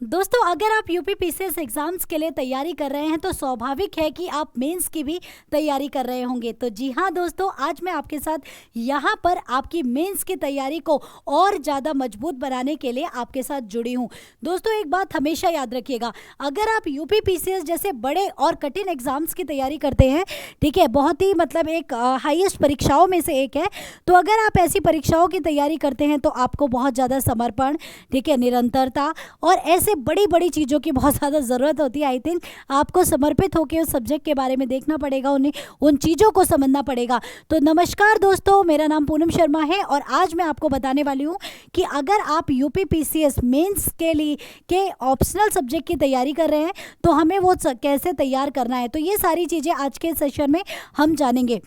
दोस्तों, अगर आप यूपीपीसीएस एग्जाम्स के लिए तैयारी कर रहे हैं तो स्वाभाविक है कि आप मेंस की भी तैयारी कर रहे होंगे। तो जी हाँ दोस्तों, आज मैं आपके साथ यहाँ पर आपकी मेंस की तैयारी को और ज़्यादा मजबूत बनाने के लिए आपके साथ जुड़ी हूँ। दोस्तों, एक बात हमेशा याद रखिएगा, अगर आप यूपीपीसीएस जैसे बड़े और कठिन एग्जाम्स की तैयारी करते हैं, ठीक है, बहुत ही मतलब एक हाईएस्ट परीक्षाओं में से एक है, तो अगर आप ऐसी परीक्षाओं की तैयारी करते हैं तो आपको बहुत ज़्यादा समर्पण, ठीक है, निरंतरता और ऐसे बड़ी बड़ी चीज़ों की बहुत ज़्यादा ज़रूरत होती है। आई थिंक आपको समर्पित होकर उस सब्जेक्ट के बारे में देखना पड़ेगा, उन्हें उन चीज़ों को समझना पड़ेगा। तो नमस्कार दोस्तों, मेरा नाम पूनम शर्मा है और आज मैं आपको बताने वाली हूँ कि अगर आप यूपीपीसीएस मेंस के लिए के ऑप्शनल सब्जेक्ट की तैयारी कर रहे हैं तो हमें वो कैसे तैयार करना है। तो ये सारी चीज़ें आज के सेशन में हम जानेंगे।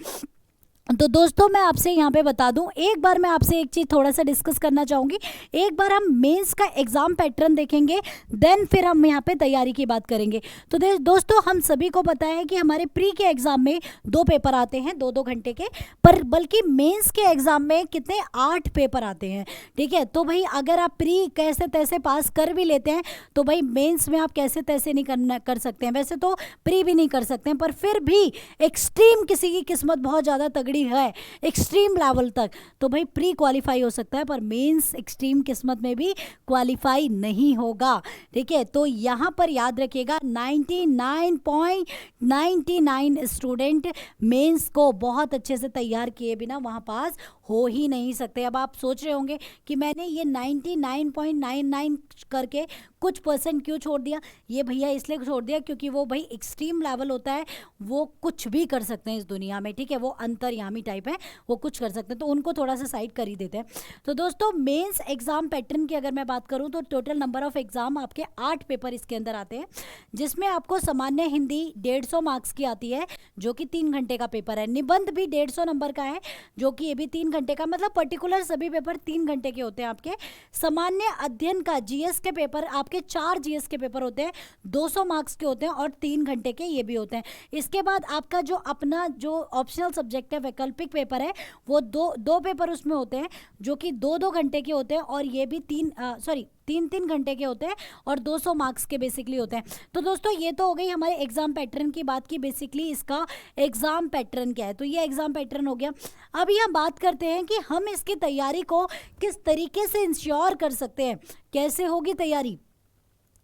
तो दोस्तों, मैं आपसे यहाँ पे बता दूं, एक बार मैं आपसे एक चीज़ थोड़ा सा डिस्कस करना चाहूँगी। एक बार हम मेंस का एग्ज़ाम पैटर्न देखेंगे, देन फिर हम यहाँ पे तैयारी की बात करेंगे। तो दोस्तों, हम सभी को पता है कि हमारे प्री के एग्ज़ाम में 2 पेपर आते हैं, 2-2 घंटे के, पर बल्कि मेंस के एग्ज़ाम में कितने 8 पेपर आते हैं। ठीक है, तो भाई अगर आप प्री कैसे तैसे पास कर भी लेते हैं तो भाई मेंस में आप कैसे तैसे नहीं कर सकते हैं। वैसे तो प्री भी नहीं कर सकते हैं, पर फिर भी एक्सट्रीम किसी की किस्मत बहुत ज़्यादा तगड़ी है एक्सट्रीम लेवल तक, तो भाई प्री क्वालिफाई हो सकता है, पर मेंस एक्सट्रीम किस्मत में भी क्वालिफाई नहीं होगा। ठीक है, तो यहाँ पर याद रखिएगा 99.99 स्टूडेंट मेंस को बहुत अच्छे से तैयार किए बिना वहाँ पास हो ही नहीं सकते। अब आप सोच रहे होंगे कि मैंने ये 99.99 करके कुछ परसेंट क्यों छोड़ दिया। ये भैया इसलिए छोड़ दिया क्योंकि वो भाई एक्सट्रीम लेवल होता है, वो कुछ भी कर सकते हैं इस दुनिया में। ठीक है, वो अंतर्यामी टाइप है, वो कुछ कर सकते हैं, तो उनको थोड़ा सा साइड कर ही देते हैं। तो दोस्तों, मेंस एग्जाम पैटर्न की अगर मैं बात करूं तो टोटल नंबर ऑफ एग्जाम आपके 8 पेपर इसके अंदर आते हैं, जिसमें आपको सामान्य हिंदी 150 मार्क्स की आती है, जो कि 3 घंटे का पेपर है। निबंध भी 150 नंबर का है, जो कि ये भी 3 घंटे का, मतलब पर्टिकुलर सभी पेपर 3 घंटे के होते हैं आपके। सामान्य अध्ययन का जीएस के पेपर आपके 4 जीएस के पेपर होते हैं, 200 मार्क्स के होते हैं और 3 घंटे के ये भी होते हैं। इसके बाद आपका जो अपना जो ऑप्शनल सब्जेक्ट है, वैकल्पिक पेपर है, वो दो पेपर उसमें होते हैं, जो कि 2-2 घंटे के होते हैं और ये भी 3-3 घंटे के होते हैं और 200 मार्क्स के बेसिकली होते हैं। तो दोस्तों, ये तो हो गई हमारे एग्जाम पैटर्न की बात की, बेसिकली इसका एग्जाम पैटर्न क्या है, तो ये एग्जाम पैटर्न हो गया। अब यहाँ बात करते हैं कि हम इसकी तैयारी को किस तरीके से इंश्योर कर सकते हैं, कैसे होगी तैयारी।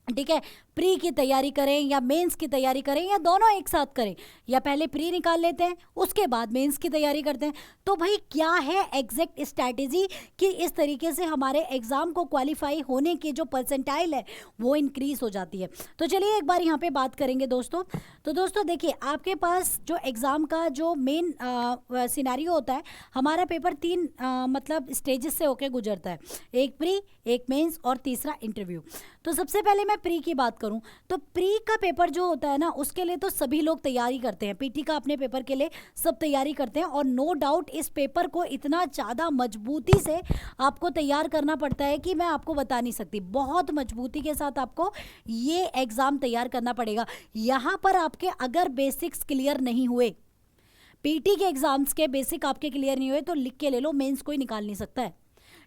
ठीक है, प्री की तैयारी करें या मेंस की तैयारी करें या दोनों एक साथ करें, या पहले प्री निकाल लेते हैं उसके बाद मेंस की तैयारी करते हैं। तो भाई क्या है एग्जैक्ट स्ट्रैटेजी कि इस तरीके से हमारे एग्जाम को क्वालिफाई होने की जो परसेंटाइल है वो इंक्रीज हो जाती है। तो चलिए एक बार यहाँ पे बात करेंगे दोस्तों। तो दोस्तों देखिए, आपके पास जो एग्ज़ाम का जो मेन सिनेरियो होता है, हमारा पेपर 3 मतलब स्टेजेस से होकर गुजरता है, एक प्री, एक मेंस और तीसरा इंटरव्यू। तो सबसे पहले मैं प्री की बात करूं तो प्री का पेपर जो होता है ना, उसके लिए तो सभी लोग तैयारी करते हैं, पीटी का अपने पेपर के लिए सब तैयारी करते हैं, और नो डाउट इस पेपर को इतना ज़्यादा मजबूती से आपको तैयार करना पड़ता है कि मैं आपको बता नहीं सकती। बहुत मजबूती के साथ आपको ये एग्ज़ाम तैयार करना पड़ेगा। यहाँ पर आपके अगर बेसिक्स क्लियर नहीं हुए, पीटी के एग्जाम्स के बेसिक आपके क्लियर नहीं हुए, तो लिख के ले लो, मेंस कोई निकाल नहीं सकता है।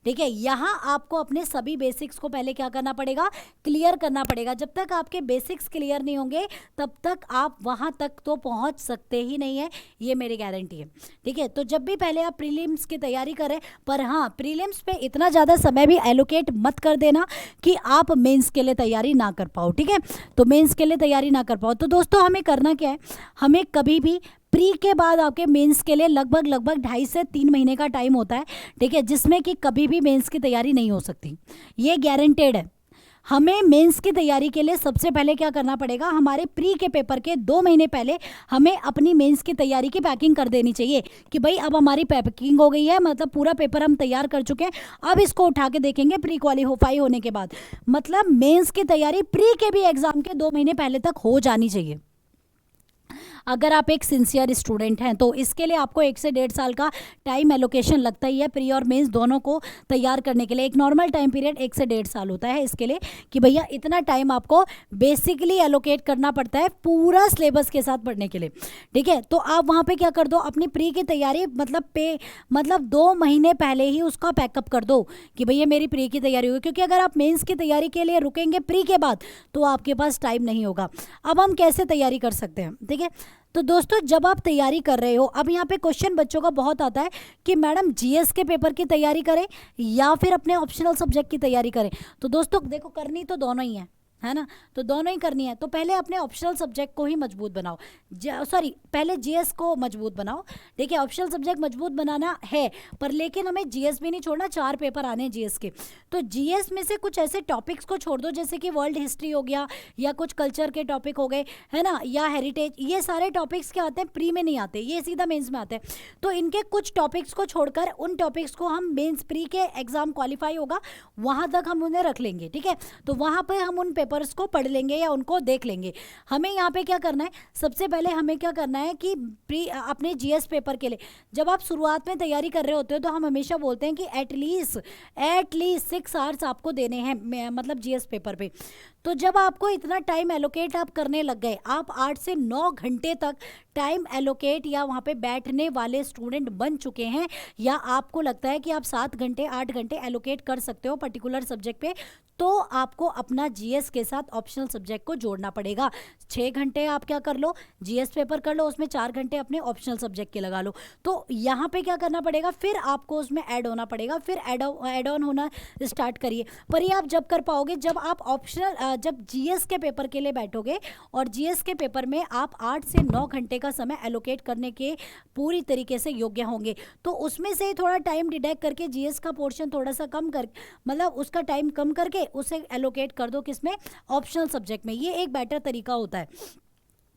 ठीक है, यहाँ आपको अपने सभी बेसिक्स को पहले क्या करना पड़ेगा, क्लियर करना पड़ेगा। जब तक आपके बेसिक्स क्लियर नहीं होंगे तब तक आप वहाँ तक तो पहुँच सकते ही नहीं है, ये मेरी गारंटी है। ठीक है, तो जब भी पहले आप प्रीलिम्स की तैयारी करें, पर हाँ प्रीलिम्स पे इतना ज़्यादा समय भी एलोकेट मत कर देना कि आप मेंस के लिए तैयारी ना कर पाओ। ठीक है, तो मेंस के लिए तैयारी ना कर पाओ। तो दोस्तों, हमें करना क्या है, हमें कभी भी प्री के बाद आपके मेंस के लिए लगभग 2.5 से 3 महीने का टाइम होता है। ठीक है, जिसमें कि कभी भी मेंस की तैयारी नहीं हो सकती, ये गारंटेड है। हमें मेंस की तैयारी के लिए सबसे पहले क्या करना पड़ेगा, हमारे प्री के पेपर के 2 महीने पहले हमें अपनी मेंस की तैयारी की पैकिंग कर देनी चाहिए कि भाई अब हमारी पैकिंग हो गई है, मतलब पूरा पेपर हम तैयार कर चुके हैं, अब इसको उठा के देखेंगे प्री क्वालिफाई होने के बाद। मतलब मेंस की तैयारी प्री के भी एग्जाम के 2 महीने पहले तक हो जानी चाहिए। अगर आप एक सिंसियर स्टूडेंट हैं तो इसके लिए आपको 1 से 1.5 साल का टाइम एलोकेशन लगता ही है, प्री और मेंस दोनों को तैयार करने के लिए। एक नॉर्मल टाइम पीरियड 1 से 1.5 साल होता है इसके लिए कि भैया इतना टाइम आपको बेसिकली एलोकेट करना पड़ता है पूरा सिलेबस के साथ पढ़ने के लिए, ठीक है। तो आप वहाँ पे क्या कर दो, अपनी प्री की तैयारी मतलब 2 महीने पहले ही उसका पैकअप कर दो कि भैया मेरी प्री की तैयारी होगी, क्योंकि अगर आप मेंस की तैयारी के लिए रुकेंगे प्री के बाद तो आपके पास टाइम नहीं होगा। अब हम कैसे तैयारी कर सकते हैं, ठीक है। तो दोस्तों जब आप तैयारी कर रहे हो, अब यहाँ पे क्वेश्चन बच्चों का बहुत आता है कि मैडम जीएस के पेपर की तैयारी करें या फिर अपने ऑप्शनल सब्जेक्ट की तैयारी करें। तो दोस्तों देखो करनी तो दोनों ही है ना, तो दोनों ही करनी है। तो पहले अपने ऑप्शनल सब्जेक्ट को ही मजबूत बनाओ, पहले जीएस को मजबूत बनाओ, ठीक है। ऑप्शनल सब्जेक्ट मजबूत बनाना है, पर लेकिन हमें जीएस भी नहीं छोड़ना, 4 पेपर आने हैं जीएस के। तो जीएस में से कुछ ऐसे टॉपिक्स को छोड़ दो जैसे कि वर्ल्ड हिस्ट्री हो गया या कुछ कल्चर के टॉपिक हो गए, है ना, या हेरिटेज। ये सारे टॉपिक्स क्या आते हैं, प्री में नहीं आते, ये सीधा मेंस में आते हैं। तो इनके कुछ टॉपिक्स को छोड़कर उन टॉपिक्स को हम मेंस प्री के एग्जाम क्वालिफाई होगा वहां तक हम उन्हें रख लेंगे, ठीक है। तो वहां पर हम उन पेपर्स को पढ़ लेंगे या उनको देख लेंगे। हमें यहाँ पे क्या करना है, सबसे पहले हमें क्या करना है कि अपने जीएस पेपर के लिए जब आप शुरुआत में तैयारी कर रहे होते हो तो हम हमेशा बोलते हैं कि एटलीस्ट 6 आवर्स आपको देने हैं मतलब जीएस पेपर पे। तो जब आपको इतना टाइम एलोकेट आप करने लग गए, आप 8 से 9 घंटे तक टाइम एलोकेट या वहाँ पे बैठने वाले स्टूडेंट बन चुके हैं, या आपको लगता है कि आप 7 घंटे 8 घंटे एलोकेट कर सकते हो पर्टिकुलर सब्जेक्ट पे, तो आपको अपना जीएस के साथ ऑप्शनल सब्जेक्ट को जोड़ना पड़ेगा। 6 घंटे आप क्या कर लो, जीएस पेपर कर लो, उसमें 4 घंटे अपने ऑप्शनल सब्जेक्ट के लगा लो। तो यहाँ पे क्या करना पड़ेगा, फिर आपको उसमें ऐड होना पड़ेगा, फिर ऐड ऑन होना स्टार्ट करिए। पर ये आप जब कर पाओगे जब आप जब जीएस के पेपर के लिए बैठोगे और जीएस के पेपर में आप 8 से 9 घंटे का समय एलोकेट करने के पूरी तरीके से योग्य होंगे। तो उसमें से थोड़ा टाइम डिडक्ट करके जीएस का पोर्शन थोड़ा सा कम कर, मतलब उसका टाइम कम करके उसे एलोकेट कर दो किसमें, ऑप्शनल सब्जेक्ट में। ये एक बेटर तरीका होता है।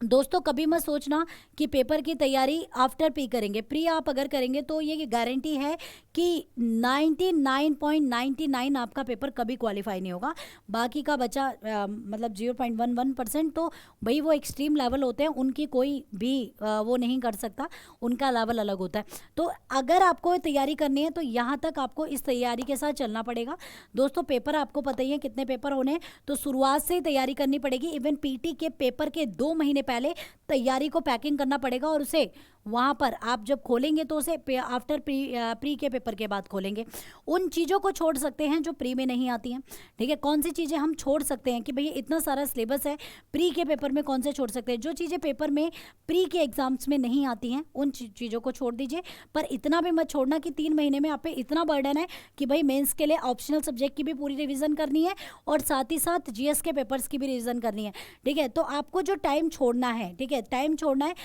दोस्तों कभी मत सोचना कि पेपर की तैयारी आफ्टर प्री करेंगे, प्री आप अगर करेंगे तो ये गारंटी है कि 99.99 आपका पेपर कभी क्वालिफाई नहीं होगा। बाकी का बचा मतलब 0.11% तो भाई वो एक्सट्रीम लेवल होते हैं, उनकी कोई भी वो नहीं कर सकता, उनका लेवल अलग होता है। तो अगर आपको तैयारी करनी है तो यहाँ तक आपको इस तैयारी के साथ चलना पड़ेगा। दोस्तों पेपर आपको पता ही है कितने पेपर होने हैं, तो शुरुआत से ही तैयारी करनी पड़ेगी। इवन पीटी के पेपर के 2 महीने पहले तैयारी को पैकिंग करना पड़ेगा, और उसे वहाँ पर आप जब खोलेंगे तो उसे आफ्टर प्री के पेपर के बाद खोलेंगे। उन चीज़ों को छोड़ सकते हैं जो प्री में नहीं आती हैं, ठीक है। कौन सी चीज़ें हम छोड़ सकते हैं कि भैया इतना सारा सिलेबस है, प्री के पेपर में कौन से छोड़ सकते हैं, जो चीज़ें पेपर में प्री के एग्जाम्स में नहीं आती हैं उन चीज़ों को छोड़ दीजिए। पर इतना भी मत छोड़ना कि 3 महीने में आप पे इतना बर्डन है कि भाई मेंस के लिए ऑप्शनल सब्जेक्ट की भी पूरी रिवीजन करनी है और साथ ही साथ जीएस के पेपर्स की भी रिवीजन करनी है, ठीक है। तो आपको जो टाइम छोड़ना है, ठीक है, टाइम छोड़ना है,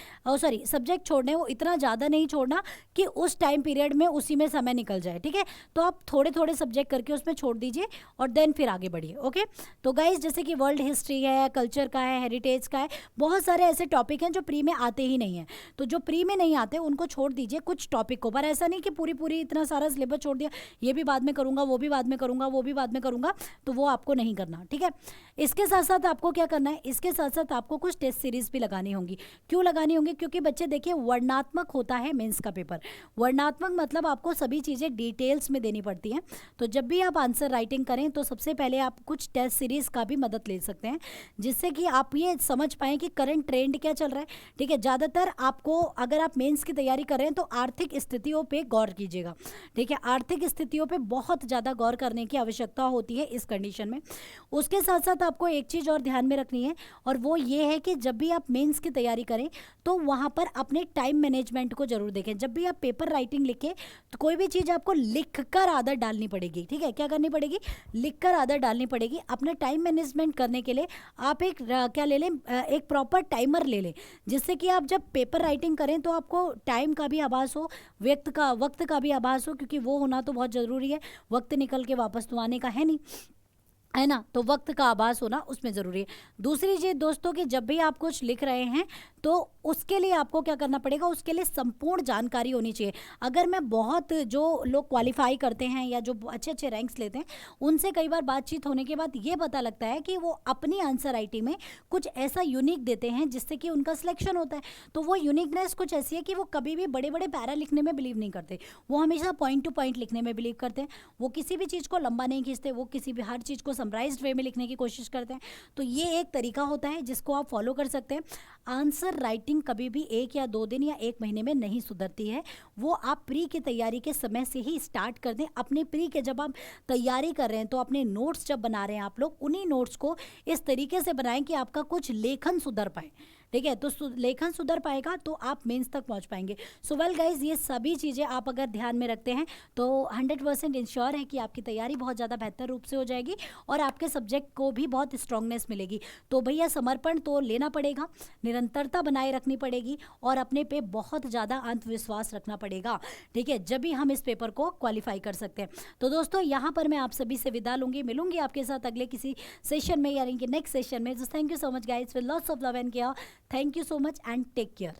सब्जेक्ट छोड़ना है, वो इतना ज़्यादा नहीं छोड़ना कि उस टाइम पीरियड में उसी में समय निकल जाए, ठीक है। तो आप थोड़े थोड़े सब्जेक्ट करके उसमें छोड़ दीजिए और देन फिर आगे बढ़िए, ओके। तो गाइज जैसे कि वर्ल्ड हिस्ट्री है, कल्चर का है, हेरिटेज का है, बहुत सारे ऐसे टॉपिक हैं जो प्री में आते ही नहीं हैं। तो जो प्री में नहीं आते उनको छोड़ दीजिए कुछ टॉपिक को, पर ऐसा नहीं कि पूरी इतना सारा सिलेबस छोड़ दिया, ये भी बाद में करूँगा, वो भी बाद में करूँगा, वो भी बाद में करूँगा, तो वो आपको नहीं करना, ठीक है। इसके साथ साथ आपको क्या करना है, इसके साथ साथ आपको कुछ टेस्ट सीरीज भी लगानी होंगी। क्यों लगानी होंगी, क्योंकि बच्चे देखिए वर्णनात्मक होता है मेंस का पेपर। वर्णनात्मक मतलब आपको सभी चीज़ें डिटेल्स में देनी पड़ती हैं। तो जब भी आप आंसर राइटिंग करें तो सबसे पहले आप कुछ टेस्ट सीरीज का भी मदद ले सकते हैं, जिससे कि आप ये समझ पाएँ कि करंट ट्रेंड क्या चल रहा है, ठीक है। ज़्यादातर आपको अगर आप मेंस की तैयारी कर रहे हैं तो आर्थिक स्थितियों पर गौर कीजिएगा, ठीक है। आर्थिक स्थितियों पर बहुत ज़्यादा गौर करने की आवश्यकता होती है इस कंडीशन में। उसके साथ साथ आपको एक चीज़ और ध्यान में रखनी है, और वो ये है कि जब भी आप मेंस की तैयारी करें तो वहाँ पर अपने टाइम मैनेजमेंट को जरूर देखें। जब भी आप पेपर राइटिंग लिखें तो कोई भी चीज़ आपको लिखकर आदत डालनी पड़ेगी, ठीक है। क्या करनी पड़ेगी, लिखकर आदत डालनी पड़ेगी। अपना टाइम मैनेजमेंट करने के लिए आप एक क्या ले लें, एक प्रॉपर टाइमर ले लें, जिससे कि आप जब पेपर राइटिंग करें तो आपको टाइम का भी आभास हो, वक्त का भी आभास हो, क्योंकि वो होना तो बहुत ज़रूरी है। वक्त निकल के वापस तो आने का है नहीं, है ना। तो वक्त का आभास होना उसमें ज़रूरी है। दूसरी चीज़ दोस्तों कि जब भी आप कुछ लिख रहे हैं तो उसके लिए आपको क्या करना पड़ेगा, उसके लिए संपूर्ण जानकारी होनी चाहिए। अगर मैं बहुत जो लोग क्वालिफाई करते हैं या जो अच्छे अच्छे रैंक्स लेते हैं, उनसे कई बार बातचीत होने के बाद ये पता लगता है कि वो अपनी आंसर राइटिंग में कुछ ऐसा यूनिक देते हैं जिससे कि उनका सिलेक्शन होता है। तो वो यूनिकनेस कुछ ऐसी है कि वो कभी भी बड़े बड़े पैरा लिखने में बिलीव नहीं करते, वो हमेशा पॉइंट टू पॉइंट लिखने में बिलीव करते हैं। वो किसी भी चीज़ को लंबा नहीं खींचते, वो किसी भी हर चीज़ को समराइज्ड वे में लिखने की कोशिश करते हैं। तो ये एक तरीका होता है जिसको आप फॉलो कर सकते हैं। आंसर राइटिंग कभी भी 1 या 2 दिन या 1 महीने में नहीं सुधरती है, वो आप प्री की तैयारी के समय से ही स्टार्ट कर दें। अपने प्री के जब आप तैयारी कर रहे हैं तो अपने नोट्स जब बना रहे हैं आप लोग, उन्हीं नोट्स को इस तरीके से बनाएं कि आपका कुछ लेखन सुधर पाए। ठीक है, तो लेखन सुधर पाएगा तो आप मेंस तक पहुंच पाएंगे। सो वेल गाइज, ये सभी चीज़ें आप अगर ध्यान में रखते हैं तो 100% इंश्योर है कि आपकी तैयारी बहुत ज़्यादा बेहतर रूप से हो जाएगी और आपके सब्जेक्ट को भी बहुत स्ट्रांगनेस मिलेगी। तो भैया समर्पण तो लेना पड़ेगा, निरंतरता बनाए रखनी पड़ेगी और अपने पे बहुत ज़्यादा आत्मविश्वास रखना पड़ेगा। ठीक है, जब भी हम इस पेपर को क्वालिफाई कर सकते हैं। तो दोस्तों, यहाँ पर मैं आप सभी से विदा लूँगी, मिलूंगी आपके साथ अगले किसी सेशन में, यानी कि नेक्स्ट सेशन में। Thank you so much guys, with lots of love and care. Thank you so much and take care.